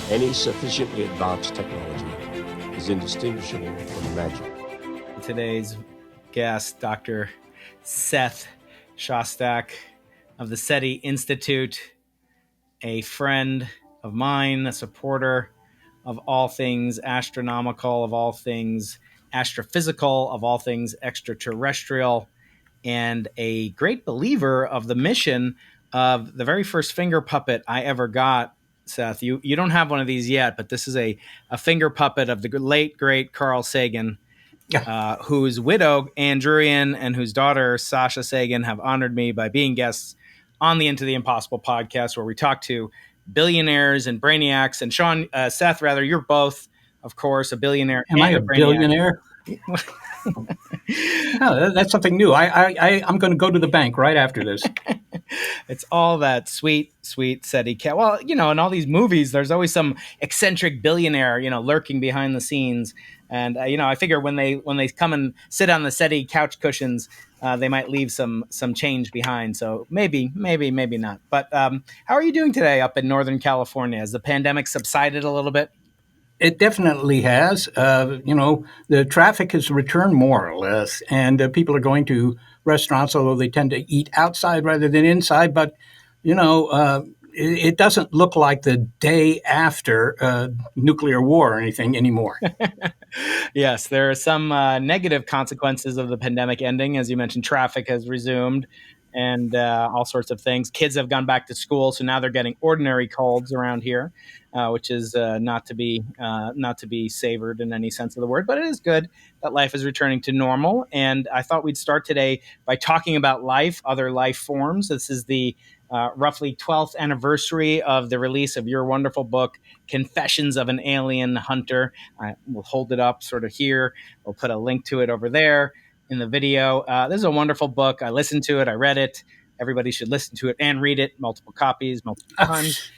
Any sufficiently advanced technology is indistinguishable from magic. Today's guest, Dr. Seth Shostak of the SETI Institute, a friend of mine, a supporter of all things astronomical, of all things astrophysical, of all things extraterrestrial, and a great believer of the mission of the very first finger puppet I ever got. Seth, you don't have one of these yet, but this is a finger puppet of the late, great Carl Sagan, whose widow, Ann Druyan, and whose daughter, Sasha Sagan, have honored me by being guests on the Into the Impossible podcast, where we talk to billionaires and brainiacs. And Sean, Seth, rather, you're both, of course, a billionaire. Am I a billionaire? No, that's something new. I'm going to go to the bank right after this. It's all that sweet SETI cat. Well, in all these movies, there's always some eccentric billionaire, lurking behind the scenes. And I figure when they come and sit on the SETI couch cushions, they might leave some change behind. So maybe not. But how are you doing today up in Northern California? Has the pandemic subsided a little bit? It definitely has. The traffic has returned more or less, and people are going to restaurants, although they tend to eat outside rather than inside. But, it doesn't look like the day after nuclear war or anything anymore. Yes, there are some negative consequences of the pandemic ending. As you mentioned, traffic has resumed and all sorts of things. Kids have gone back to school, so now they're getting ordinary colds around here, which is not to be savored in any sense of the word. But it is good that life is returning to normal. And I thought we'd start today by talking about life, other life forms. This is the roughly 12th anniversary of the release of your wonderful book, Confessions of an Alien Hunter. We'll hold it up sort of here. We'll put a link to it over there in the video. This is a wonderful book. I listened to it. I read it. Everybody should listen to it and read it. Multiple copies, multiple times.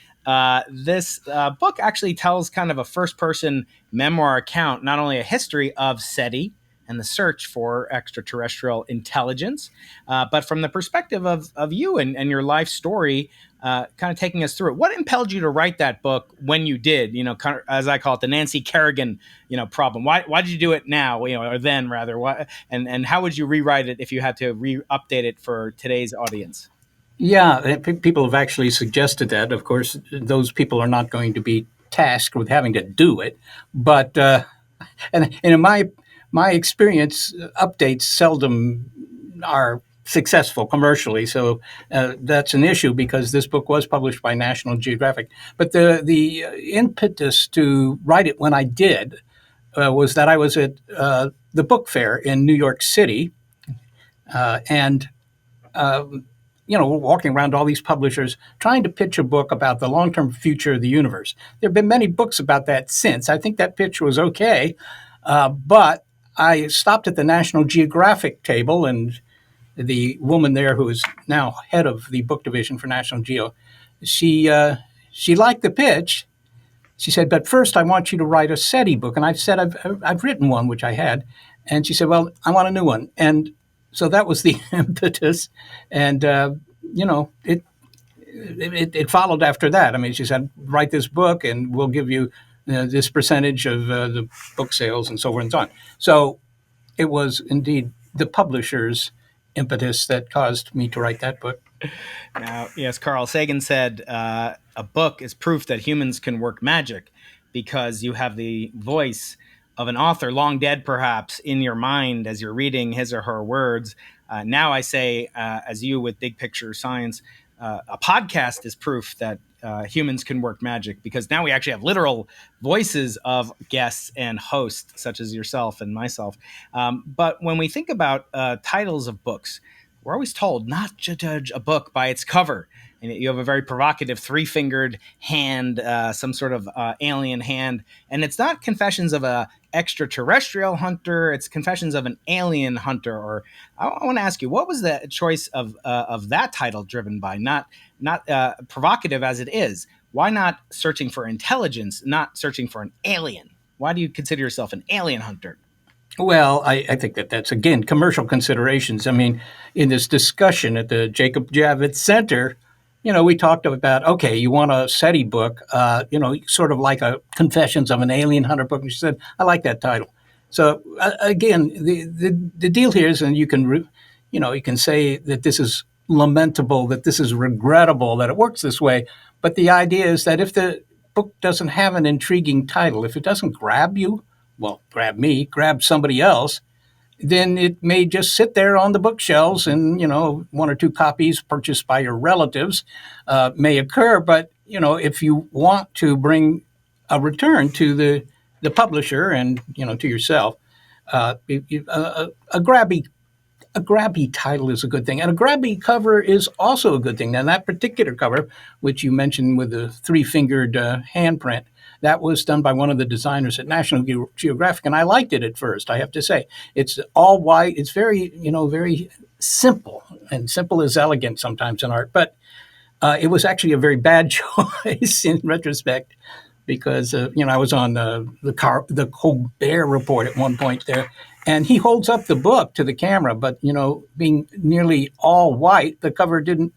This book actually tells kind of a first-person memoir account, not only a history of SETI and the search for extraterrestrial intelligence, but from the perspective of you and your life story, kind of taking us through it. What impelled you to write that book when you did? Kind of, as I call it, the Nancy Kerrigan, problem. Why did you do it now? Or then rather. Why, and how would you rewrite it if you had to update it for today's audience? Yeah, people have actually suggested that. Of course, those people are not going to be tasked with having to do it, but and in my experience, updates seldom are successful commercially, so that's an issue because this book was published by National Geographic. But the impetus to write it when I did was that I was at the book fair in New York City, and walking around all these publishers trying to pitch a book about the long-term future of the universe. There have been many books about that since. I think that pitch was okay, but I stopped at the National Geographic table, and the woman there, who is now head of the book division for National Geo, she liked the pitch. She said, "But first, I want you to write a SETI book." And I said, "I've written one," which I had. And she said, "Well, I want a new one." And so that was the impetus, and it followed after that. I mean, she said, "Write this book, and we'll give you this percentage of the book sales," and so forth and so on. So it was indeed the publisher's impetus that caused me to write that book. Now, yes, Carl Sagan said a book is proof that humans can work magic because you have the voice of an author, long dead perhaps, in your mind as you're reading his or her words. Now I say, as you with Big Picture Science, a podcast is proof that humans can work magic because now we actually have literal voices of guests and hosts such as yourself and myself. But when we think about titles of books, we're always told not to judge a book by its cover. And you have a very provocative three-fingered hand, some sort of alien hand. And it's not Confessions of a extraterrestrial hunter. It's Confessions of an Alien Hunter. Or I want to ask you, what was the choice of that title driven by? Not provocative as it is. Why not searching for intelligence, not searching for an alien? Why do you consider yourself an alien hunter? Well, I think that's, again, commercial considerations. I mean, in this discussion at the Jacob Javits Center, we talked about, okay, you want a SETI book, sort of like a Confessions of an Alien Hunter book. And she said, I like that title. So again, the deal here is, and you can say that this is lamentable, that this is regrettable, that it works this way. But the idea is that if the book doesn't have an intriguing title, if it doesn't grab you, well, grab me, grab somebody else, then it may just sit there on the bookshelves, and one or two copies purchased by your relatives may occur. But if you want to bring a return to the publisher and to yourself, a grabby title is a good thing, and a grabby cover is also a good thing. Now, that particular cover, which you mentioned with the three-fingered handprint, that was done by one of the designers at National Geographic, and I liked it at first, I have to say. It's all white. It's very, very simple, and simple is elegant sometimes in art. But it was actually a very bad choice in retrospect, because I was on the Colbert Report at one point there, and he holds up the book to the camera, but being nearly all white, the cover didn't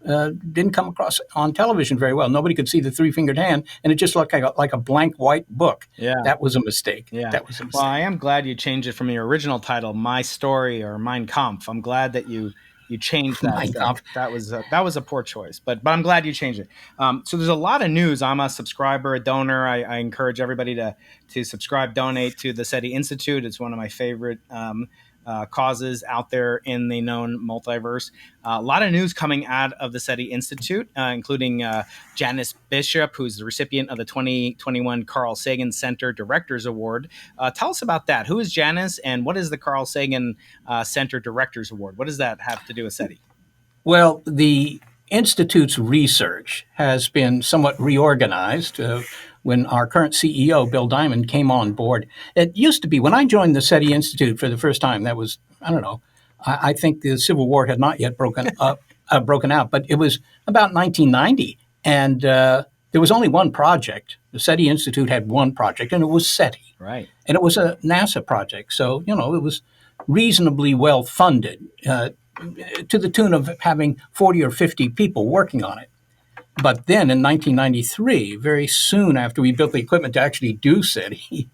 come across on television very well. Nobody could see the three-fingered hand, and it just looked like a blank white book. Yeah. That was a mistake. Yeah. That was a mistake. Well, I am glad you changed it from your original title, My Story or Mein Kampf. I'm glad that you changed that. Mein Kampf. That was a poor choice, but I'm glad you changed it. So there's a lot of news. I'm a subscriber, a donor. I encourage everybody to subscribe, donate to the SETI Institute. It's one of my favorite causes out there in the known multiverse. A lot of news coming out of the SETI Institute, including Janice Bishop, who's the recipient of the 2021 Carl Sagan Center Directors Award. Tell us about that. Who is Janice, and what is the Carl Sagan Center Directors Award? What does that have to do with SETI? Well, the Institute's research has been somewhat reorganized when our current CEO, Bill Diamond, came on board. It used to be, when I joined the SETI Institute for the first time, that was, I don't know, I think the Civil War had not yet broken out, but it was about 1990. And there was only one project. The SETI Institute had one project, and it was SETI. Right. And it was a NASA project. So, it was reasonably well funded, to the tune of having 40 or 50 people working on it. But then in 1993, very soon after we built the equipment to actually do SETI,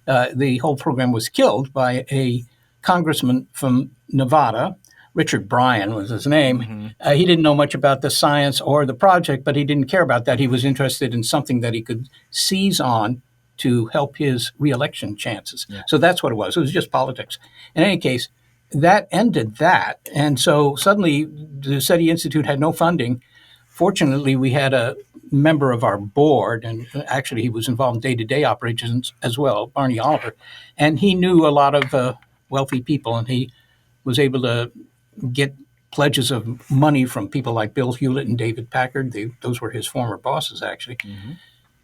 the whole program was killed by a congressman from Nevada. Richard Bryan was his name. Mm-hmm. He didn't know much about the science or the project, but he didn't care about that. He was interested in something that he could seize on to help his reelection chances. Yeah. So that's what it was. It was just politics. In any case, that ended that. And so suddenly the SETI Institute had no funding. Fortunately, we had a member of our board, and actually he was involved in day-to-day operations as well, Barney Oliver, and he knew a lot of wealthy people, and he was able to get pledges of money from people like Bill Hewlett and David Packard. Those were his former bosses, actually. Mm-hmm.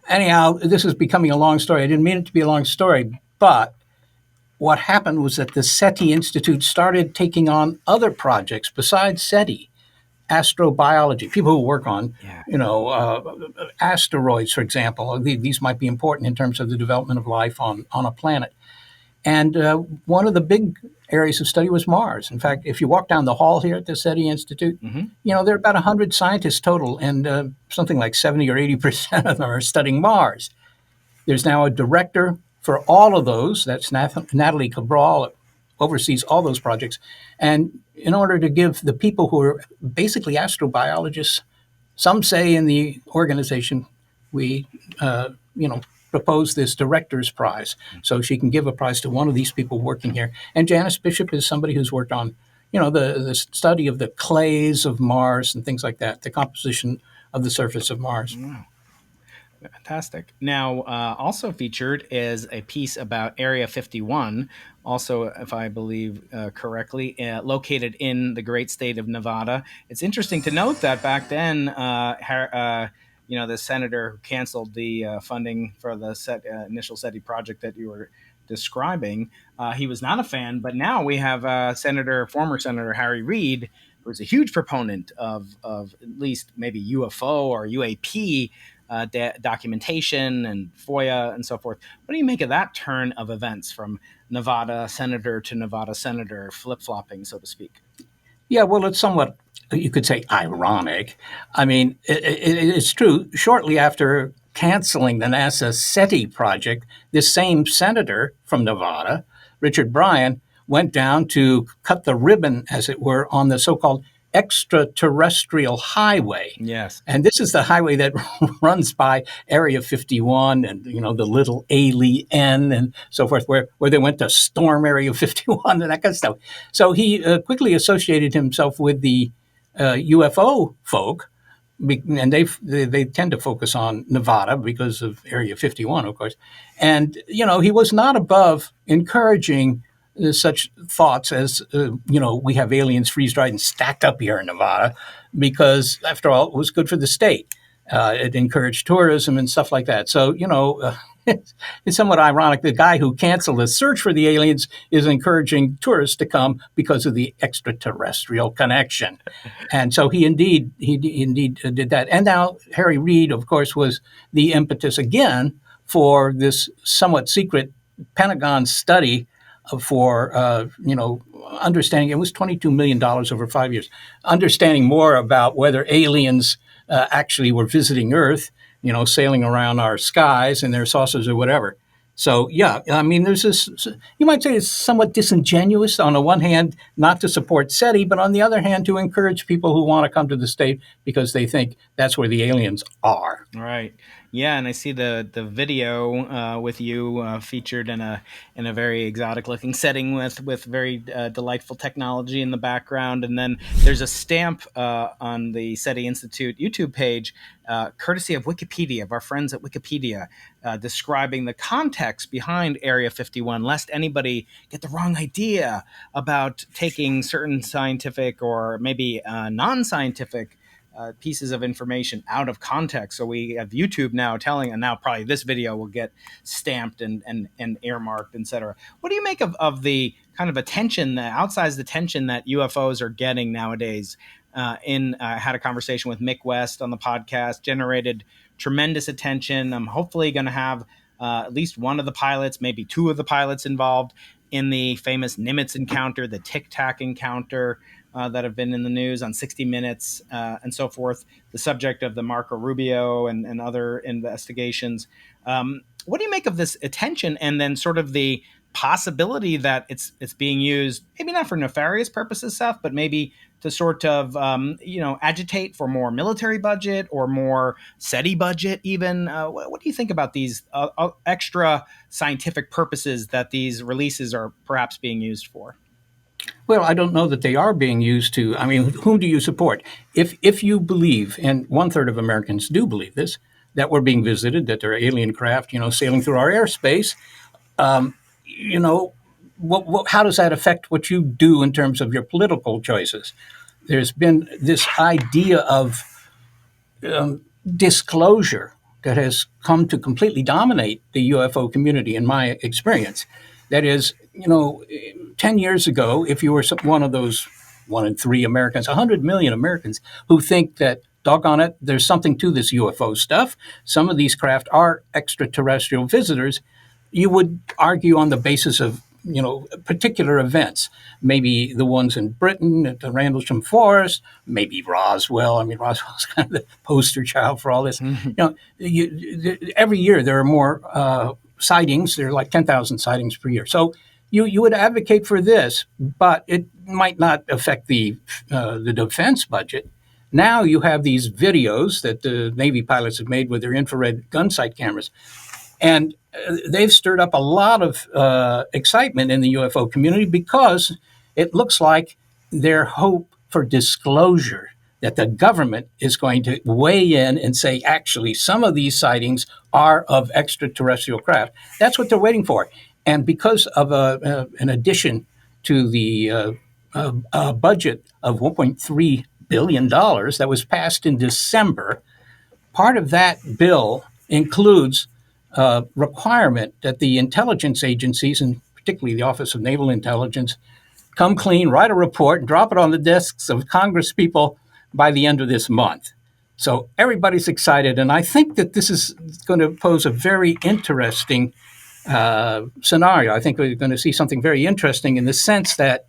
Anyhow, this is becoming a long story. I didn't mean it to be a long story, but what happened was that the SETI Institute started taking on other projects besides SETI. Astrobiology, people who work on, asteroids, for example. These might be important in terms of the development of life on a planet. And one of the big areas of study was Mars. In fact, if you walk down the hall here at the SETI Institute, mm-hmm. There are about 100 scientists total, and something like 70 or 80% of them are studying Mars. There's now a director for all of those. That's Natalie Cabral, oversees all those projects. And in order to give the people who are basically astrobiologists, some say in the organization, we, propose this director's prize. So she can give a prize to one of these people working here. And Janice Bishop is somebody who's worked on, the study of the clays of Mars and things like that, the composition of the surface of Mars. Wow. Fantastic. Now, also featured is a piece about Area 51, also, if I believe correctly, located in the great state of Nevada. It's interesting to note that back then, the senator who canceled the funding for the initial SETI project that you were describing, he was not a fan. But now we have former Senator Harry Reid, who's a huge proponent of at least maybe UFO or UAP documentation and FOIA and so forth. What do you make of that turn of events from Nevada senator to Nevada senator, flip-flopping, so to speak? Yeah, well, it's somewhat you could say, ironic. I mean, it's true. Shortly after canceling the NASA SETI project, this same senator from Nevada, Richard Bryan, went down to cut the ribbon, as it were, on the so-called extraterrestrial highway. Yes. And this is the highway that runs by Area 51 and, the little alien and so forth, where they went to storm Area 51 and that kind of stuff. So he quickly associated himself with the UFO folk, and they tend to focus on Nevada because of Area 51, of course. And, he was not above encouraging such thoughts as, we have aliens freeze-dried and stacked up here in Nevada because, after all, it was good for the state. It encouraged tourism and stuff like that. So, it's somewhat ironic. The guy who canceled the search for the aliens is encouraging tourists to come because of the extraterrestrial connection. And so he indeed did that. And now Harry Reid, of course, was the impetus again for this somewhat secret Pentagon study for, understanding. It was $22 million over 5 years, understanding more about whether aliens actually were visiting Earth, sailing around our skies in their saucers or whatever. So, yeah, I mean, there's this, you might say it's somewhat disingenuous on the one hand, not to support SETI, but on the other hand, to encourage people who want to come to the state because they think that's where the aliens are. Right. Yeah, and I see the video with you featured in a very exotic looking setting with very delightful technology in the background, and then there's a stamp on the SETI Institute YouTube page, courtesy of Wikipedia, of our friends at Wikipedia, describing the context behind Area 51, lest anybody get the wrong idea about taking certain scientific or maybe non-scientific pieces of information out of context. So we have YouTube now telling, and now probably this video will get stamped and earmarked, et cetera. What do you make of the kind of attention, the outsized attention that UFOs are getting nowadays? I had a conversation with Mick West on the podcast, generated tremendous attention. I'm hopefully going to have at least one of the pilots, maybe two of the pilots involved in the famous Nimitz encounter, the Tic Tac encounter, that have been in the news on 60 Minutes and so forth, the subject of the Marco Rubio and other investigations. What do you make of this attention and then sort of the possibility that it's being used, maybe not for nefarious purposes, Seth, but maybe to sort of, agitate for more military budget or more SETI budget even? What do you think about these extra scientific purposes that these releases are perhaps being used for? Well, I don't know that they are being used to. I mean, whom do you support? If you believe, and 1/3 of Americans do believe this, that we're being visited, that there are alien craft, sailing through our airspace, how does that affect what you do in terms of your political choices? There's been this idea of disclosure that has come to completely dominate the UFO community, in my experience. That is, 10 years ago, if you were one of those 1 in 3 Americans, 100 million Americans who think that, doggone it, there's something to this UFO stuff, some of these craft are extraterrestrial visitors, you would argue on the basis of, particular events, maybe the ones in Britain at the Rendlesham Forest, maybe Roswell. I mean, Roswell's kind of the poster child for all this. Mm-hmm. Every year there are more sightings. There are like 10,000 sightings per year. So you would advocate for this, but it might not affect the defense budget. Now you have these videos that the Navy pilots have made with their infrared gun sight cameras, and they've stirred up a lot of excitement in the UFO community because it looks like their hope for disclosure, that the government is going to weigh in and say, actually, some of these sightings are of extraterrestrial craft. That's what they're waiting for. And because of an addition to the budget of $1.3 billion that was passed in December, part of that bill includes requirement that the intelligence agencies, and particularly the Office of Naval Intelligence, come clean, write a report, and drop it on the desks of Congress people by the end of this month. So everybody's excited, and I think that this is going to pose a very interesting scenario. I think we're going to see something very interesting in the sense that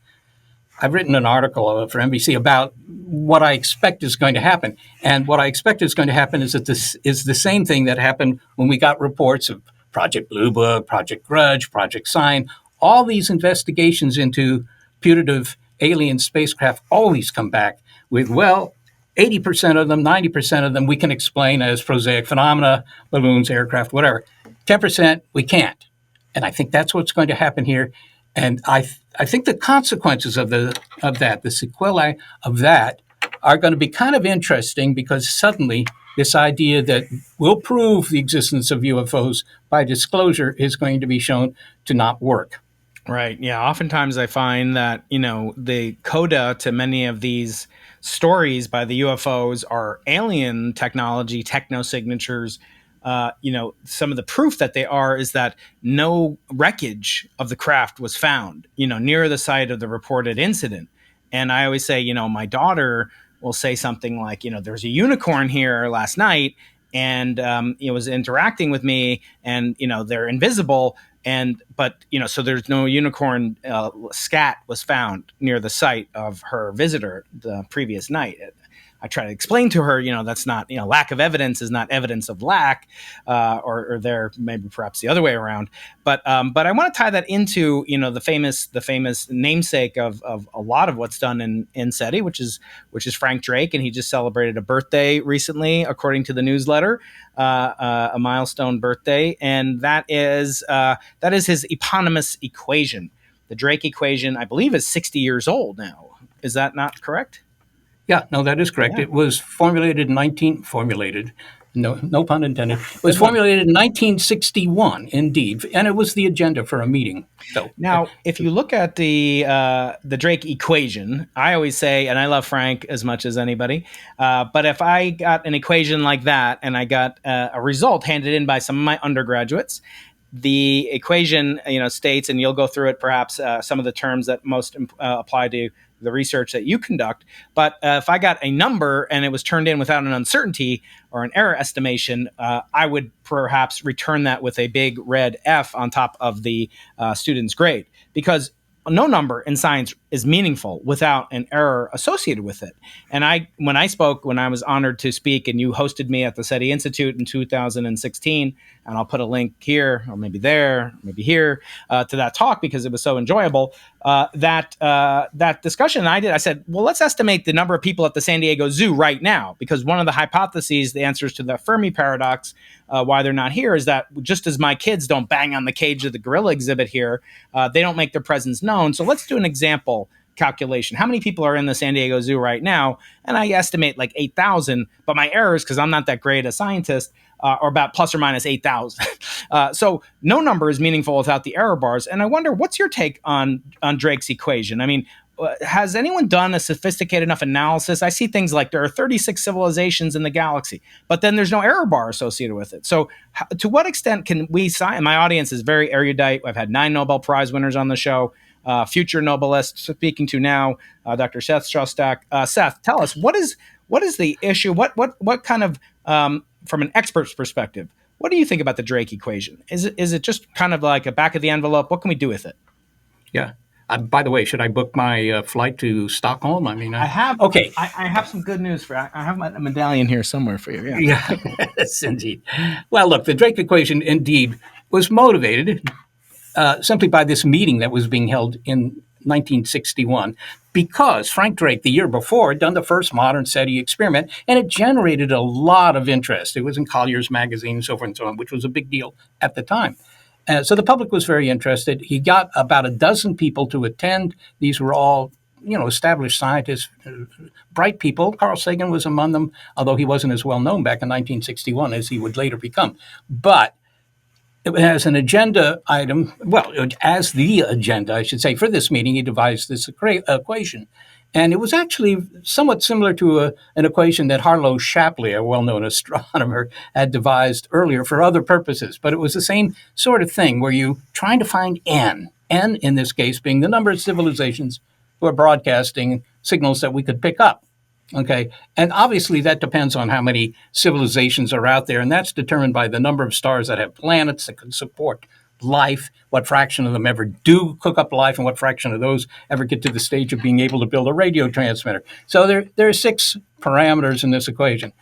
I've written an article for NBC about what I expect is going to happen. And what I expect is going to happen is that this is the same thing that happened when we got reports of Project Blue Book, Project Grudge, Project Sign. All these investigations into putative alien spacecraft always come back with, well, 80% of them, 90% of them we can explain as prosaic phenomena, balloons, aircraft, whatever. 10% we can't. And I think that's what's going to happen here. And I think the consequences of that, the sequelae of that, are going to be kind of interesting, because suddenly this idea that we'll prove the existence of UFOs by disclosure is going to be shown to not work. Right. Yeah. Oftentimes I find that, the coda to many of these stories by the UFOs are alien technology, techno signatures. Some of the proof that they are is that no wreckage of the craft was found, near the site of the reported incident. And I always say, my daughter will say something like, there's a unicorn here last night, and it was interacting with me, and they're invisible. So there's no unicorn scat was found near the site of her visitor the previous night. I try to explain to her, that's not, lack of evidence is not evidence of lack, or there maybe perhaps the other way around. But I want to tie that into, the famous namesake of a lot of what's done in SETI, which is Frank Drake, and he just celebrated a birthday recently, according to the newsletter, a milestone birthday, and that is his eponymous equation. The Drake equation, I believe, is 60 years old now. Is that not correct? Yeah, no, that is correct. Yeah. It was formulated, no pun intended. It was formulated in 1961, indeed, and it was the agenda for a meeting. So now, if you look at the Drake equation, I always say, and I love Frank as much as anybody, but if I got an equation like that and I got a result handed in by some of my undergraduates, the equation, states, and you'll go through it perhaps, some of the terms that most apply to the research that you conduct. But if I got a number and it was turned in without an uncertainty or an error estimation, I would perhaps return that with a big red F on top of the student's grade, because no number in science is meaningful without an error associated with it. And when I was honored to speak, and you hosted me at the SETI Institute in 2016, and I'll put a link here, or maybe there, maybe here, to that talk, because it was so enjoyable. That discussion I said, well, let's estimate the number of people at the San Diego Zoo right now, because one of the hypotheses, the answers to the Fermi paradox, why they're not here, is that just as my kids don't bang on the cage of the gorilla exhibit here, they don't make their presence known. So let's do an example calculation. How many people are in the San Diego Zoo right now? And I estimate like 8,000, but my errors, because I'm not that great a scientist, are about plus or minus 8,000. So no number is meaningful without the error bars. And I wonder, what's your take on Drake's equation? I mean, has anyone done a sophisticated enough analysis? I see things like there are 36 civilizations in the galaxy, but then there's no error bar associated with it. So to what extent can we, my audience is very erudite. I've had 9 Nobel Prize winners on the show. Future Nobelist speaking to now, Dr. Seth Shostak. Seth, tell us, what is the issue? What kind of, from an expert's perspective, what do you think about the Drake equation? Is it just kind of like a back of the envelope? What can we do with it? Yeah. By the way, should I book my flight to Stockholm? I mean, I have. Okay. I have some good news for you. I have my medallion here somewhere for you. Yeah. Yes, indeed. Well, look, the Drake equation indeed was motivated simply by this meeting that was being held in 1961, because Frank Drake, the year before, had done the first modern SETI experiment, and it generated a lot of interest. It was in Collier's magazine and so forth and so on, which was a big deal at the time. So the public was very interested. He got about a dozen people to attend. These were all, established scientists, bright people. Carl Sagan was among them, although he wasn't as well known back in 1961 as he would later become. But as an agenda item, as the agenda, I should say, for this meeting, he devised this equation. And it was actually somewhat similar to an equation that Harlow Shapley, a well-known astronomer, had devised earlier for other purposes. But it was the same sort of thing, where you trying to find n in this case being the number of civilizations who are broadcasting signals that we could pick up. Okay, and obviously that depends on how many civilizations are out there, and that's determined by the number of stars that have planets that can support life, what fraction of them ever do cook up life, and what fraction of those ever get to the stage of being able to build a radio transmitter. So there are 6 parameters in this equation.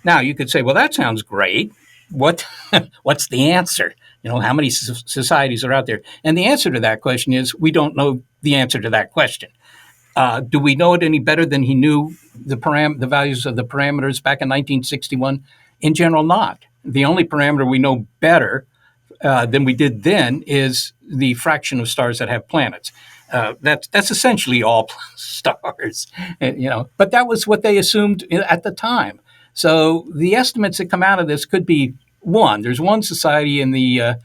Now, you could say, well, that sounds great. What's the answer? How many societies are out there? And the answer to that question is we don't know the answer to that question. Do we know it any better than he knew the values of the parameters back in 1961? In general, not. The only parameter we know better than we did then is the fraction of stars that have planets. That's essentially all stars, But that was what they assumed at the time. So the estimates that come out of this could be one. There's one society in the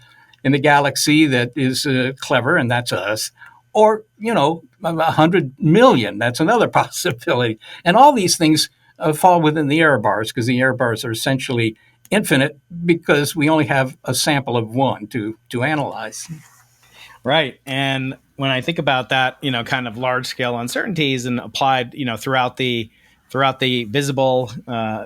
galaxy that is clever, and that's us. Or 100 million. That's another possibility. And all these things fall within the error bars because the error bars are essentially infinite because we only have a sample of one to analyze. Right. And when I think about that, kind of large scale uncertainties and applied, throughout the visible,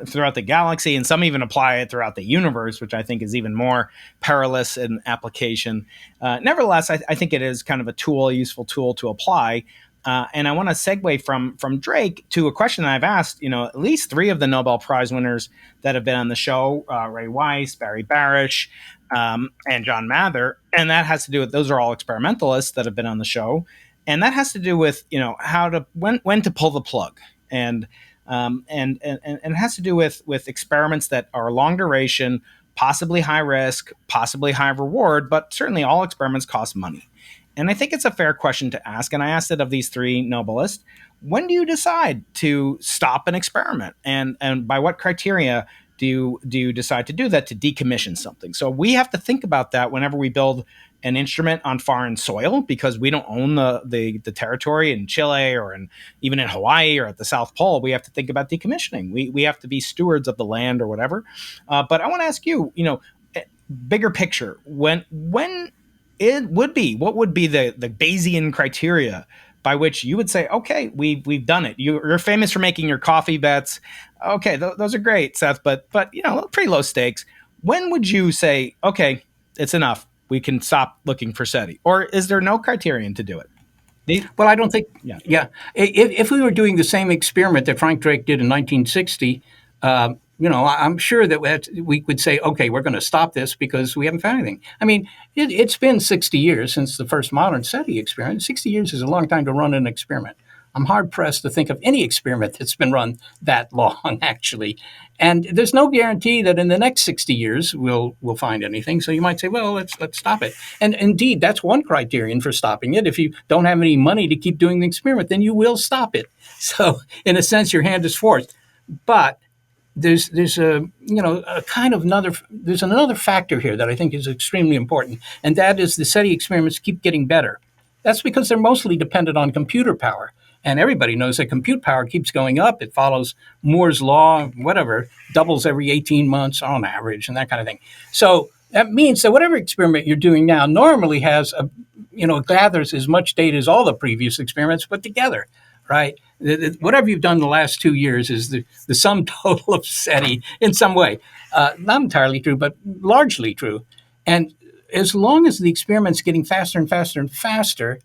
throughout the galaxy, and some even apply it throughout the universe, which I think is even more perilous in application. Nevertheless, I think it is kind of a useful tool to apply. And I want to segue from Drake to a question that I've asked, at least 3 of the Nobel Prize winners that have been on the show, Ray Weiss, Barry Barish, and John Mather. And that has to do with, those are all experimentalists that have been on the show. And that has to do with, when to pull the plug. And it has to do with experiments that are long duration, possibly high risk, possibly high reward, but certainly all experiments cost money. And I think it's a fair question to ask. And I asked it of these 3 Nobelists. When do you decide to stop an experiment? And by what criteria do you decide to do that, to decommission something? So we have to think about that whenever we build an instrument on foreign soil, because we don't own the territory in Chile or even in Hawaii or at the South Pole. We have to think about decommissioning. We have to be stewards of the land or whatever. But I want to ask you, bigger picture, what would be the Bayesian criteria by which you would say, okay, we've done it. You're famous for making your coffee bets. Okay, those are great, Seth, but pretty low stakes. When would you say, okay, it's enough, we can stop looking for SETI? Or is there no criterion to do it? Well, I don't think. Yeah. If we were doing the same experiment that Frank Drake did in 1960, I'm sure that we would say, okay, we're going to stop this because we haven't found anything. I mean, it's been 60 years since the first modern SETI experiment. 60 years is a long time to run an experiment. I'm hard-pressed to think of any experiment that's been run that long, actually. And there's no guarantee that in the next 60 years we'll find anything. So you might say, well, let's stop it. And indeed, that's one criterion for stopping it. If you don't have any money to keep doing the experiment, then you will stop it. So in a sense, your hand is forced. But there's another factor here that I think is extremely important, and that is the SETI experiments keep getting better. That's because they're mostly dependent on computer power. And everybody knows that compute power keeps going up. It follows Moore's law, doubles every 18 months on average, and that kind of thing. So that means that whatever experiment you're doing now normally has gathers as much data as all the previous experiments put together, right? Whatever you've done the last 2 years is the sum total of SETI in some way. Not entirely true, but largely true. And as long as the experiment's getting faster and faster and faster,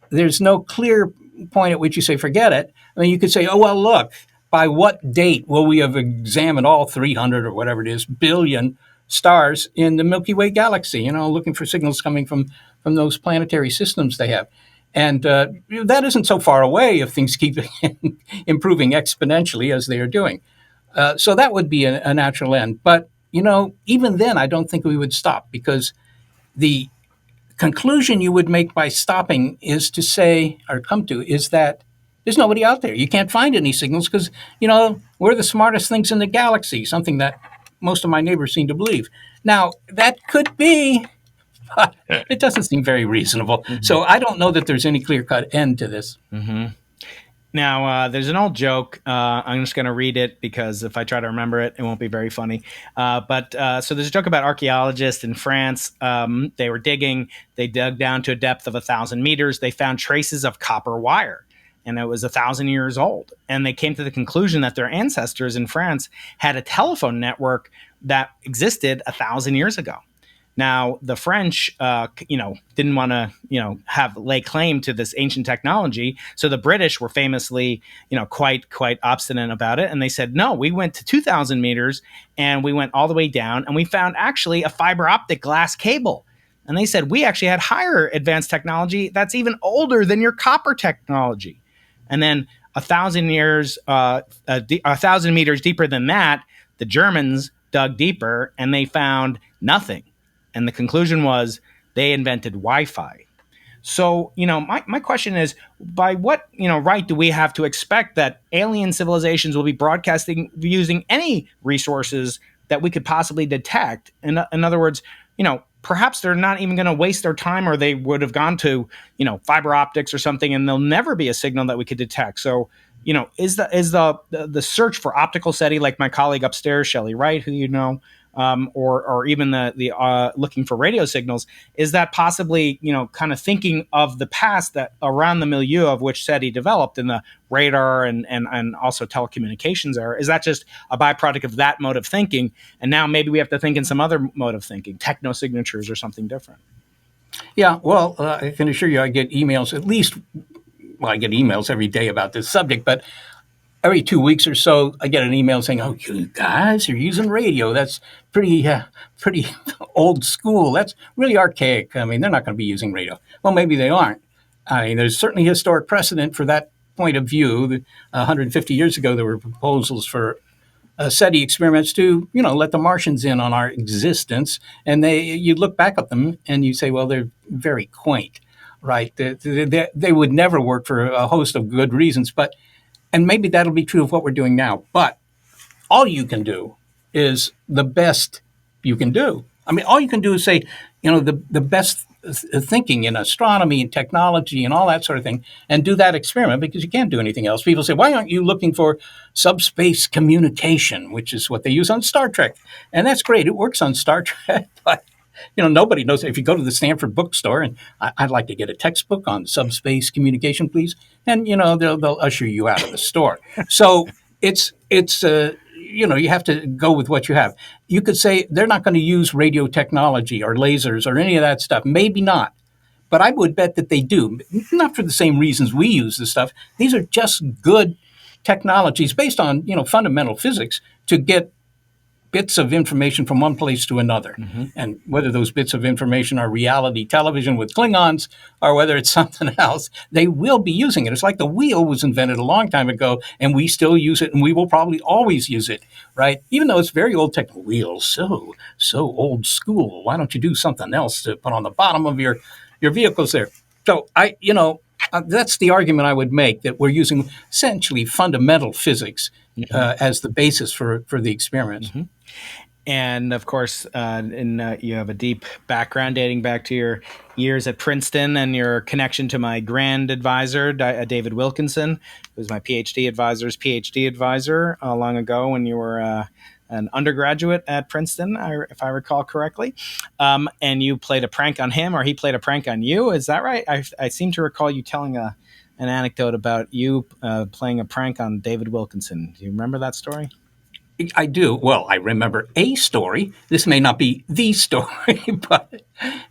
there's no clear point at which you say, forget it. I mean, you could say, oh, well, look, by what date will we have examined all 300 or whatever it is, billion stars in the Milky Way galaxy, looking for signals coming from those planetary systems they have. And that isn't so far away if things keep improving exponentially as they are doing. So that would be a natural end. But, even then, I don't think we would stop, because the conclusion you would make by stopping is to say, or come to, is that there's nobody out there. You can't find any signals because, we're the smartest things in the galaxy, something that most of my neighbors seem to believe. Now, that could be, but it doesn't seem very reasonable. Mm-hmm. So I don't know that there's any clear-cut end to this. Mm-hmm. Now, there's an old joke. I'm just going to read it because if I try to remember it, it won't be very funny. So there's a joke about archaeologists in France. They were digging. They dug down to a depth of 1,000 meters. They found traces of copper wire, and it was 1,000 years old. And they came to the conclusion that their ancestors in France had a telephone network that existed 1,000 years ago. Now, the French, didn't want to, lay claim to this ancient technology. So the British were famously, quite obstinate about it. And they said, no, we went to 2,000 meters and we went all the way down and we found actually a fiber optic glass cable. And they said, we actually had higher advanced technology that's even older than your copper technology. And then 1,000 meters deeper than that, the Germans dug deeper and they found nothing. And the conclusion was they invented Wi-Fi. So, my question is, by what, right do we have to expect that alien civilizations will be broadcasting using any resources that we could possibly detect? In other words, perhaps they're not even going to waste their time, or they would have gone to, fiber optics or something, and there'll never be a signal that we could detect. So, is the search for optical SETI, like my colleague upstairs, Shelley Wright, who or even the looking for radio signals, is that possibly, kind of thinking of the past that around the milieu of which SETI developed in the radar and also telecommunications era? Is that just a byproduct of that mode of thinking? And now maybe we have to think in some other mode of thinking, technosignatures or something different. Yeah, well, I can assure you I get emails I get emails every day about this subject, but every 2 weeks or so, I get an email saying, "Oh, you guys are using radio. That's pretty old school. That's really archaic. I mean, they're not going to be using radio." Well, maybe they aren't. I mean, there's certainly historic precedent for that point of view. 150 years ago, there were proposals for SETI experiments to, let the Martians in on our existence, and you look back at them and you say, well, they're very quaint, right? They would never work for a host of good reasons, and maybe that'll be true of what we're doing now. But all you can do is the best you can do. I mean, all you can do is say, the best thinking in astronomy and technology and all that sort of thing, and do that experiment, because you can't do anything else. People say, why aren't you looking for subspace communication, which is what they use on Star Trek? And that's great. It works on Star Trek, but nobody knows. If you go to the Stanford bookstore and I'd like to get a textbook on subspace communication, please, and they'll usher you out of the store. So it's you have to go with what you have. You could say they're not going to use radio technology or lasers or any of that stuff. Maybe not, but I would bet that they do. Not for the same reasons we use this stuff. These are just good technologies based on fundamental physics to get bits of information from one place to another. Mm-hmm. And whether those bits of information are reality television with Klingons or whether it's something else, they will be using it. It's like the wheel was invented a long time ago, and we still use it, and we will probably always use it, right? Even though it's very old technical. Wheel, so old school. Why don't you do something else to put on the bottom of your vehicles there? So that's the argument I would make, that we're using essentially fundamental physics as the basis for the experiment. Mm-hmm. And of course, you have a deep background dating back to your years at Princeton and your connection to my grand advisor, David Wilkinson, who was my PhD advisor's PhD advisor long ago when you were an undergraduate at Princeton, if I recall correctly. And you played a prank on him, or he played a prank on you. Is that right? I seem to recall you telling an anecdote about you playing a prank on David Wilkinson. Do you remember that story? I do. Well, I remember a story. This may not be the story, but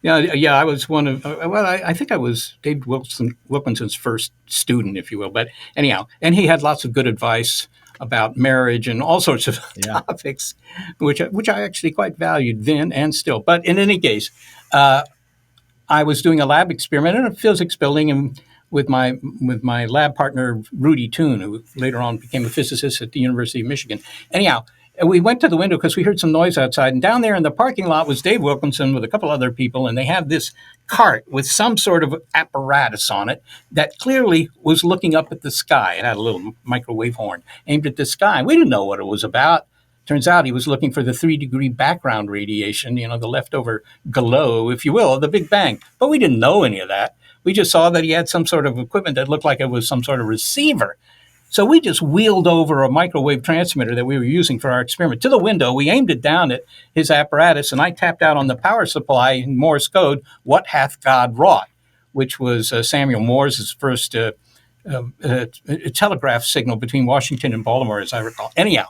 I was one of. I think I was David Wilkinson's first student, if you will. But anyhow, and he had lots of good advice about marriage and all sorts of topics, which I actually quite valued then and still. But in any case, I was doing a lab experiment in a physics building, and with my lab partner, Rudy Toon, who later on became a physicist at the University of Michigan. Anyhow, we went to the window because we heard some noise outside, and down there in the parking lot was Dave Wilkinson with a couple other people, and they had this cart with some sort of apparatus on it that clearly was looking up at the sky. It had a little microwave horn aimed at the sky. We didn't know what it was about. Turns out he was looking for the 3-degree background radiation, the leftover glow, if you will, of the Big Bang. But we didn't know any of that. We just saw that he had some sort of equipment that looked like it was some sort of receiver. So we just wheeled over a microwave transmitter that we were using for our experiment to the window. We aimed it down at his apparatus, and I tapped out on the power supply in Morse code, "What hath God wrought?" which was Samuel Morse's first telegraph signal between Washington and Baltimore, as I recall. Anyhow,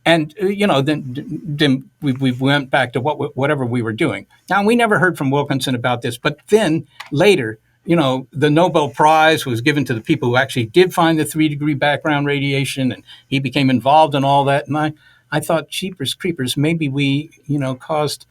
And then we went back to whatever we were doing. Now, we never heard from Wilkinson about this, but then later, the Nobel Prize was given to the people who actually did find the 3-degree background radiation, and he became involved in all that. And I thought, cheapers creepers, maybe we caused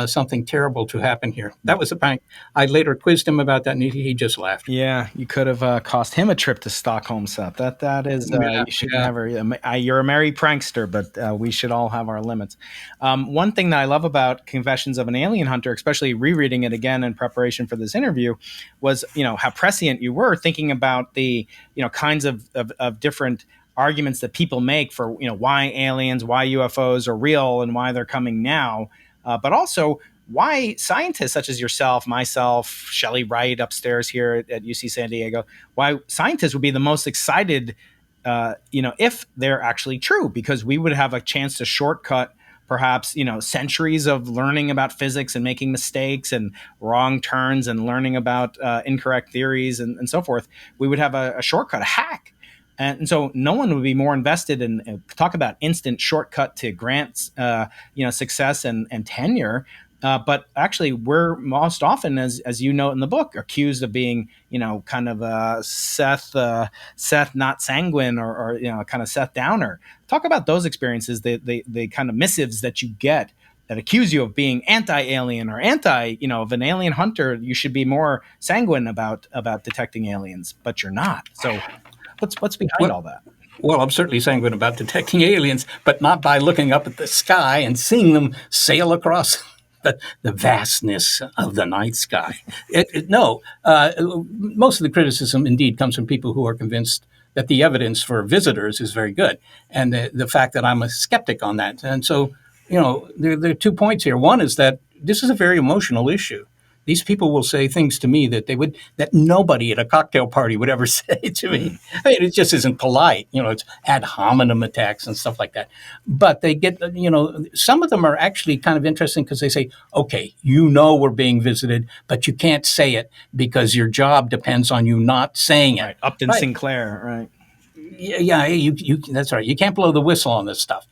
something terrible to happen here. That was the prank. I later quizzed him about that, and he just laughed. Yeah, you could have cost him a trip to Stockholm, Seth. That is, you should never. You're a merry prankster, but we should all have our limits. One thing that I love about Confessions of an Alien Hunter, especially rereading it again in preparation for this interview, was how prescient you were thinking about the kinds of different arguments that people make for why aliens, why UFOs are real, and why they're coming now. But also why scientists such as yourself, myself, Shelley Wright upstairs here at UC San Diego, why scientists would be the most excited, if they're actually true, because we would have a chance to shortcut perhaps, centuries of learning about physics and making mistakes and wrong turns and learning about incorrect theories and so forth. We would have a shortcut, a hack. And so no one would be more invested in talk about instant shortcut to grants, success and tenure. But actually, we're most often, as you note in the book, accused of being, kind of Seth not sanguine or kind of Seth Downer. Talk about those experiences, the kind of missives that you get that accuse you of being anti-alien or of an alien hunter. You should be more sanguine about detecting aliens, but you're not. So what's behind all that? Well, I'm certainly sanguine about detecting aliens, but not by looking up at the sky and seeing them sail across the vastness of the night sky. Most of the criticism indeed comes from people who are convinced that the evidence for visitors is very good, and the fact that I'm a skeptic on that. And so, there are 2 points here. One is that this is a very emotional issue. These people will say things to me that nobody at a cocktail party would ever say to me. I mean, it just isn't polite. It's ad hominem attacks and stuff like that. But they get, some of them are actually kind of interesting because they say, okay, we're being visited, but you can't say it because your job depends on you not saying it. Right. Upton Sinclair, right? Yeah, that's right. You can't blow the whistle on this stuff.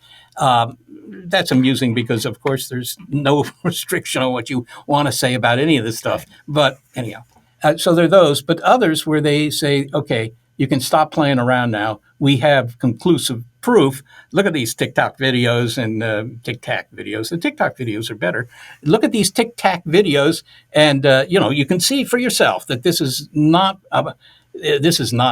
That's amusing because, of course, there's no restriction on what you want to say about any of this stuff. But anyhow, so there are those. But others where they say, okay, you can stop playing around now. We have conclusive proof. Look at these TikTok videos and Tic-Tac videos. The TikTok videos are better. Look at these Tic-Tac videos, and you can see for yourself that this is not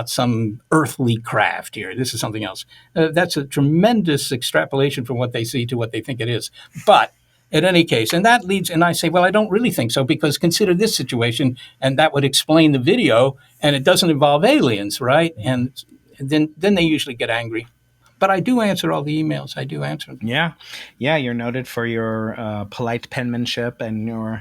some earthly craft here. This is something else. That's a tremendous extrapolation from what they see to what they think it is. But in any case, and that leads, and I say, well, I don't really think so, because consider this situation, and that would explain the video, and it doesn't involve aliens, right? And then they usually get angry. But I do answer all the emails. I do answer them. Yeah. You're noted for your polite penmanship and your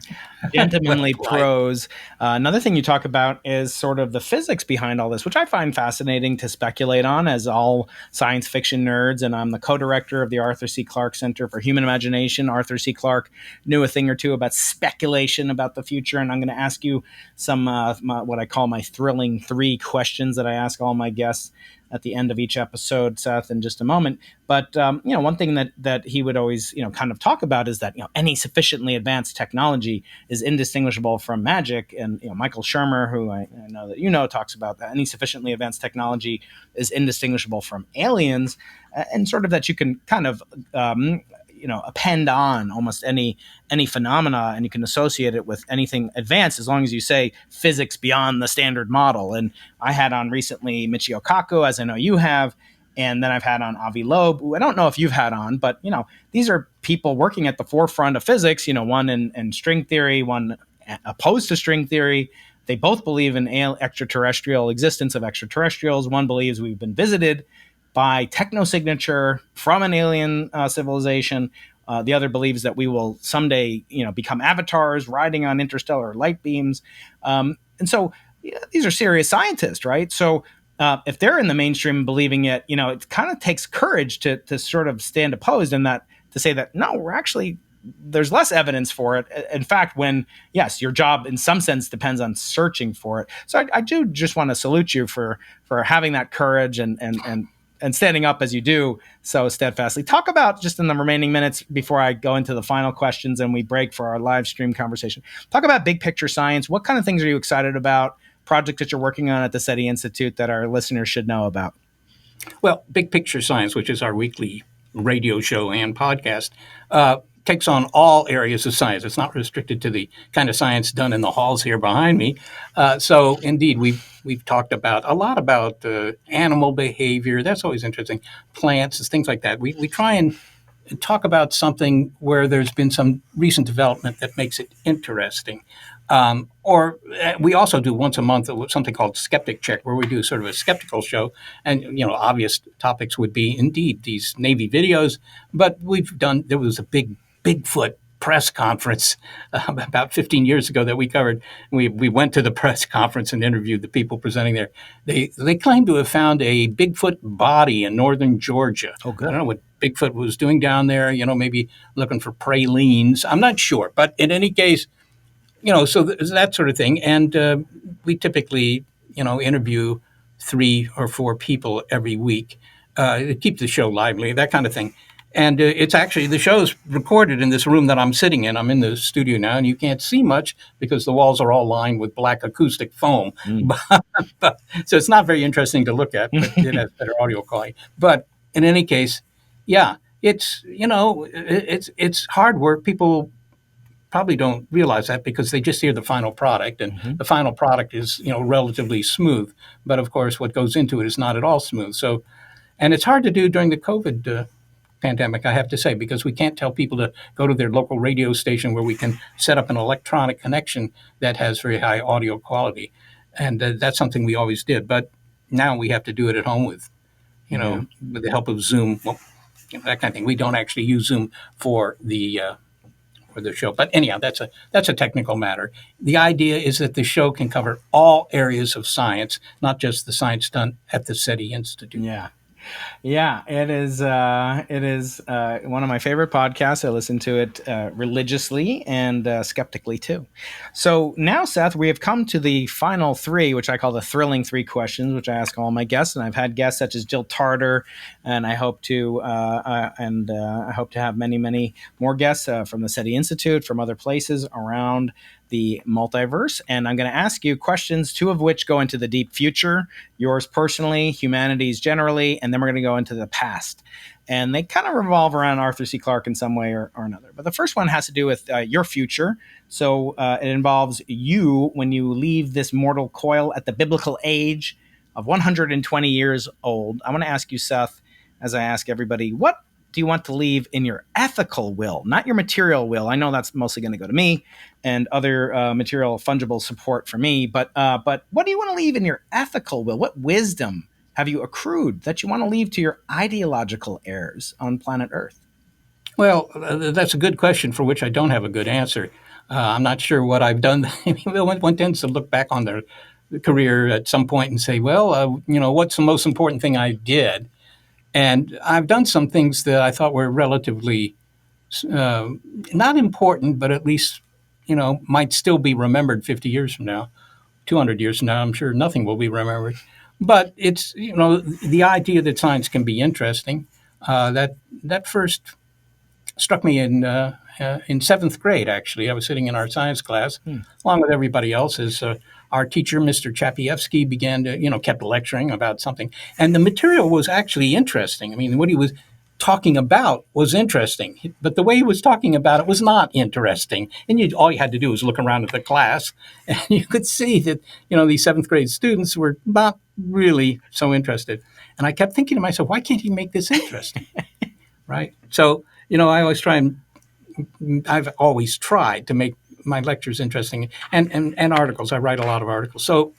gentlemanly prose. Another thing you talk about is sort of the physics behind all this, which I find fascinating to speculate on, as all science fiction nerds. And I'm the co-director of the Arthur C. Clarke Center for Human Imagination. Arthur C. Clarke knew a thing or two about speculation about the future. And I'm going to ask you some what I call my thrilling 3 questions that I ask all my guests at the end of each episode, Seth, in just a moment. But, one thing that he would always, kind of talk about is that, any sufficiently advanced technology is indistinguishable from magic. And, Michael Shermer, who I know that talks about that. Any sufficiently advanced technology is indistinguishable from aliens, and sort of that you can kind of, append on almost any phenomena, and you can associate it with anything advanced as long as you say physics beyond the standard model. And I had on recently Michio Kaku, as I know you have, and then I've had on Avi Loeb, who I don't know if you've had on, but these are people working at the forefront of physics. One in string theory, one opposed to string theory. They both believe in extraterrestrial existence of extraterrestrials. One believes we've been visited by technosignature from an alien civilization. The other believes that we will someday, become avatars riding on interstellar light beams. And so these are serious scientists, right? So if they're in the mainstream believing it, it kind of takes courage to sort of stand opposed, and that to say that, no, there's less evidence for it. In fact, when, yes, your job in some sense depends on searching for it. So I do just want to salute you for having that courage and and standing up as you do so steadfastly. Talk about, just in the remaining minutes before I go into the final questions and we break for our live stream conversation, talk about big picture science. What kind of things are you excited about? Projects that you're working on at the SETI Institute that our listeners should know about? Well, Big Picture Science, which is our weekly radio show and podcast, takes on all areas of science. It's not restricted to the kind of science done in the halls here behind me. So, indeed, we've talked about a lot about animal behavior. That's always interesting. Plants, things like that. We try and talk about something where there's been some recent development that makes it interesting. Or we also do once a month something called Skeptic Check, where we do sort of a skeptical show. And, obvious topics would be, indeed, these Navy videos. But there was a big Bigfoot press conference about 15 years ago that we covered. We went to the press conference and interviewed the people presenting there. They claim to have found a Bigfoot body in northern Georgia. Oh, good. I don't know what Bigfoot was doing down there, maybe looking for pralines. I'm not sure. But in any case, so that sort of thing. And we typically, interview 3 or 4 people every week to keep the show lively, that kind of thing. And it's actually, the show's recorded in this room that I'm sitting in. I'm in the studio now, and you can't see much because the walls are all lined with black acoustic foam. So it's not very interesting to look at, but it has better audio quality. But in any case, yeah, it's hard work. People probably don't realize that because they just hear the final product, and the final product is, relatively smooth. But of course, what goes into it is not at all smooth. So, and it's hard to do during the COVID pandemic, I have to say, because we can't tell people to go to their local radio station where we can set up an electronic connection that has very high audio quality. And that's something we always did. But now we have to do it at home with, with the help of Zoom, that kind of thing. We don't actually use Zoom for the show. But anyhow, that's a technical matter. The idea is that the show can cover all areas of science, not just the science done at the SETI Institute. Yeah, it is one of my favorite podcasts. I listen to it religiously and skeptically too. So now, Seth, we have come to the final 3, which I call the thrilling 3 questions, which I ask all my guests. And I've had guests such as Jill Tarter, and I hope to have many, many more guests from the SETI Institute, from other places around the multiverse. And I'm going to ask you questions, 2 of which go into the deep future, yours personally, humanities generally, and then we're going to go into the past. And they kind of revolve around Arthur C. Clarke in some way or another. But the first one has to do with your future. So it involves you when you leave this mortal coil at the biblical age of 120 years old. I want to ask you, Seth, as I ask everybody, what do you want to leave in your ethical will, not your material will? I know that's mostly going to go to me and other material fungible support for me, but what do you want to leave in your ethical will? What wisdom have you accrued that you want to leave to your ideological heirs on planet Earth? Well, that's a good question for which I don't have a good answer. I'm not sure what I've done. One tends to look back on their career at some point and say, well, what's the most important thing I did? And I've done some things that I thought were relatively not important, but at least, might still be remembered 50 years from now, 200 years from now. I'm sure nothing will be remembered. But it's, the idea that science can be interesting, that first struck me in 7th grade, actually. I was sitting in our science class, along with everybody else, as our teacher, Mr. Chapievsky, began to, kept lecturing about something. And the material was actually interesting. I mean, what he was talking about was interesting, but the way he was talking about it was not interesting. And all you had to do was look around at the class, and you could see that, these 7th grade students were not really so interested. And I kept thinking to myself, why can't he make this interesting? Right? So, I've always tried to make my lectures interesting and articles. I write a lot of articles. So,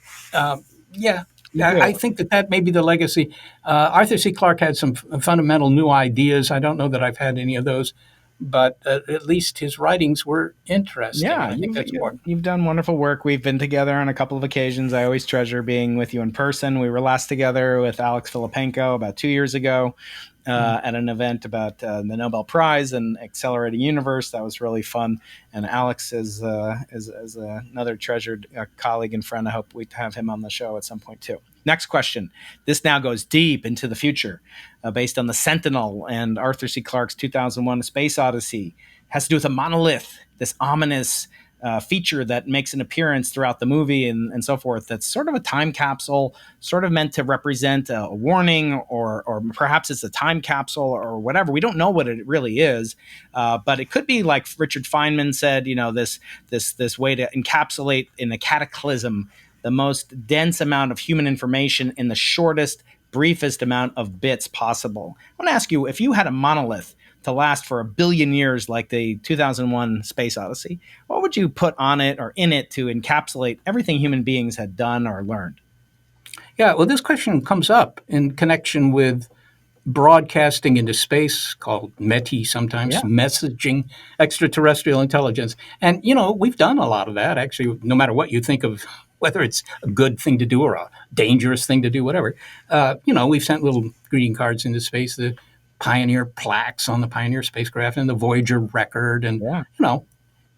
I think that may be the legacy. Arthur C. Clarke had some fundamental new ideas. I don't know that I've had any of those, but at least his writings were interesting. Yeah, I think that's important. You've done wonderful work. We've been together on a couple of occasions. I always treasure being with you in person. We were last together with Alex Filipenko about 2 years ago. at an event about the Nobel Prize and accelerating universe. That was really fun. And Alex is another treasured colleague and friend. I hope we have him on the show at some point too. Next question. This now goes deep into the future, based on the Sentinel and Arthur C. Clarke's 2001: A Space Odyssey. It has to do with a monolith, this ominous feature that makes an appearance throughout the movie and so forth. That's sort of a time capsule, sort of meant to represent a warning, or perhaps it's a time capsule or whatever. We don't know what it really is, but it could be like Richard Feynman said, this way to encapsulate in a cataclysm the most dense amount of human information in the shortest, briefest amount of bits possible. I want to ask you, if you had a monolith to last for 1 billion years like the 2001 Space Odyssey, what would you put on it or in it to encapsulate everything human beings had done or learned? Yeah, well, this question comes up in connection with broadcasting into space, called METI sometimes, messaging extraterrestrial intelligence. And, we've done a lot of that, actually, no matter what you think of, whether it's a good thing to do or a dangerous thing to do, whatever. We've sent little greeting cards into space, the Pioneer plaques on the Pioneer spacecraft and the Voyager record, and,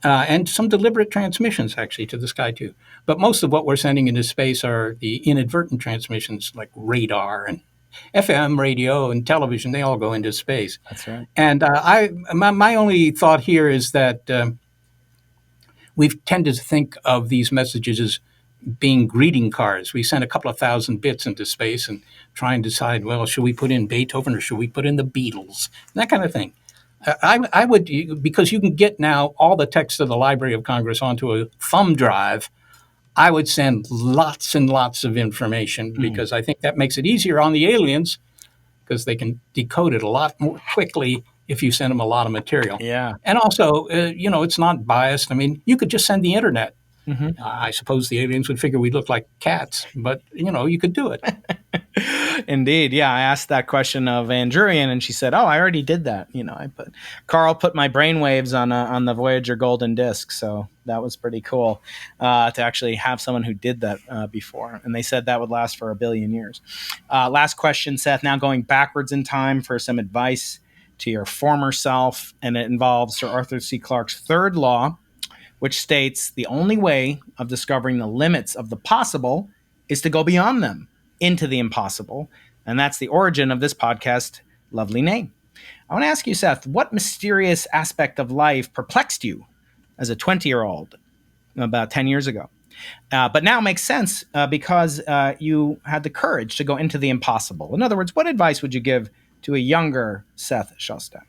and some deliberate transmissions, actually, to the sky, too. But most of what we're sending into space are the inadvertent transmissions, like radar and FM radio and television. They all go into space. That's right. And my only thought here is that we've tended to think of these messages as being greeting cards. We send a couple of thousand bits into space and try and decide, well, should we put in Beethoven or should we put in the Beatles? That kind of thing. I would, because you can get now all the text of the Library of Congress onto a thumb drive, I would send lots and lots of information, because I think that makes it easier on the aliens, because they can decode it a lot more quickly if you send them a lot of material. Yeah. And also, it's not biased. I mean, you could just send the internet. I suppose the aliens would figure we look like cats, but, you could do it. Indeed. Yeah. I asked that question of Van Drurian, and she said, oh, I already did that. Carl put my brainwaves on the Voyager golden disc. So that was pretty cool to actually have someone who did that before. And they said that would last for 1 billion years. Last question, Seth, now going backwards in time for some advice to your former self. And it involves Sir Arthur C. Clarke's third law, which states the only way of discovering the limits of the possible is to go beyond them into the impossible. And that's the origin of this podcast, lovely name. I want to ask you, Seth, what mysterious aspect of life perplexed you as a 20-year-old about 10 years ago? But now makes sense because you had the courage to go into the impossible. In other words, what advice would you give to a younger Seth Shostak?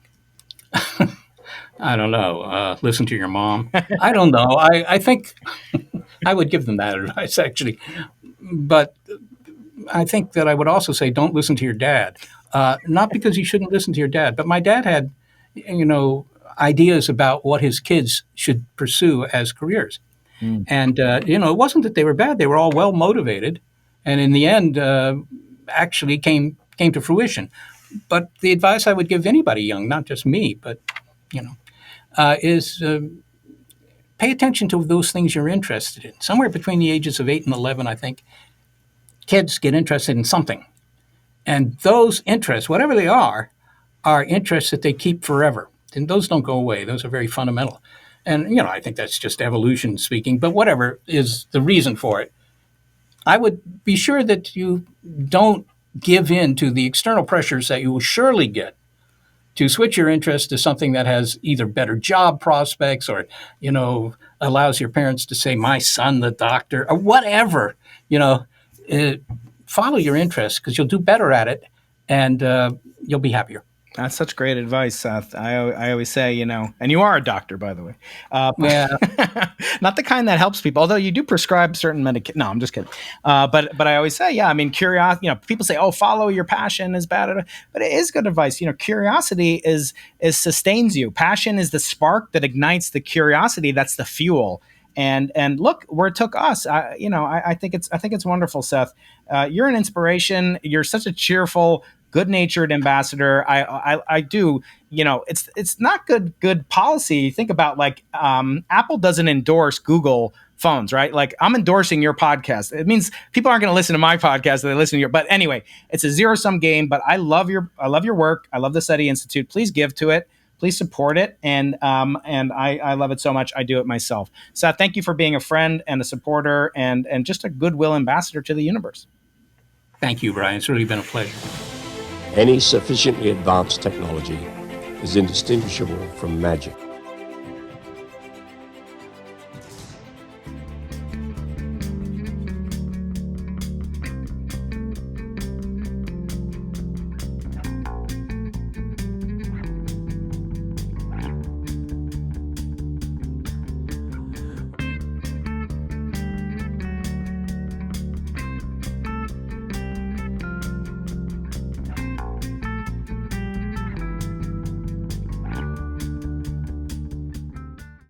I don't know. Listen to your mom. I don't know. I think I would give them that advice, actually. But I think that I would also say, don't listen to your dad. Not because you shouldn't listen to your dad, but my dad had, ideas about what his kids should pursue as careers. And, it wasn't that they were bad. They were all well motivated. And in the end, actually came to fruition. But the advice I would give anybody young, not just me, but, is pay attention to those things you're interested in. Somewhere between the ages of 8 and 11, I think, kids get interested in something. And those interests, whatever they are interests that they keep forever. And those don't go away. Those are very fundamental. And, I think that's just evolution speaking, but whatever is the reason for it, I would be sure that you don't give in to the external pressures that you will surely get to switch your interest to something that has either better job prospects or, allows your parents to say, my son, the doctor, or whatever, follow your interest because you'll do better at it and you'll be happier. That's such great advice, Seth. I always say, and you are a doctor, by the way. Yeah. Not the kind that helps people, although you do prescribe certain medication. No, I'm just kidding. But I always say, curiosity, people say, oh, follow your passion is bad. But it is good advice. Curiosity is sustains you. Passion is the spark that ignites the curiosity. That's the fuel. And look where it took us. I think it's wonderful, Seth. You're an inspiration. You're such a cheerful, good-natured ambassador. I do, it's not good policy. Think about like Apple doesn't endorse Google phones, right? Like I'm endorsing your podcast. It means people aren't going to listen to my podcast. They listen to your. But anyway, it's a zero-sum game. But I love your work. I love the SETI Institute. Please give to it. Please support it. And I love it so much. I do it myself. Seth, thank you for being a friend and a supporter and just a goodwill ambassador to the universe. Thank you, Brian. It's really been a pleasure. Any sufficiently advanced technology is indistinguishable from magic.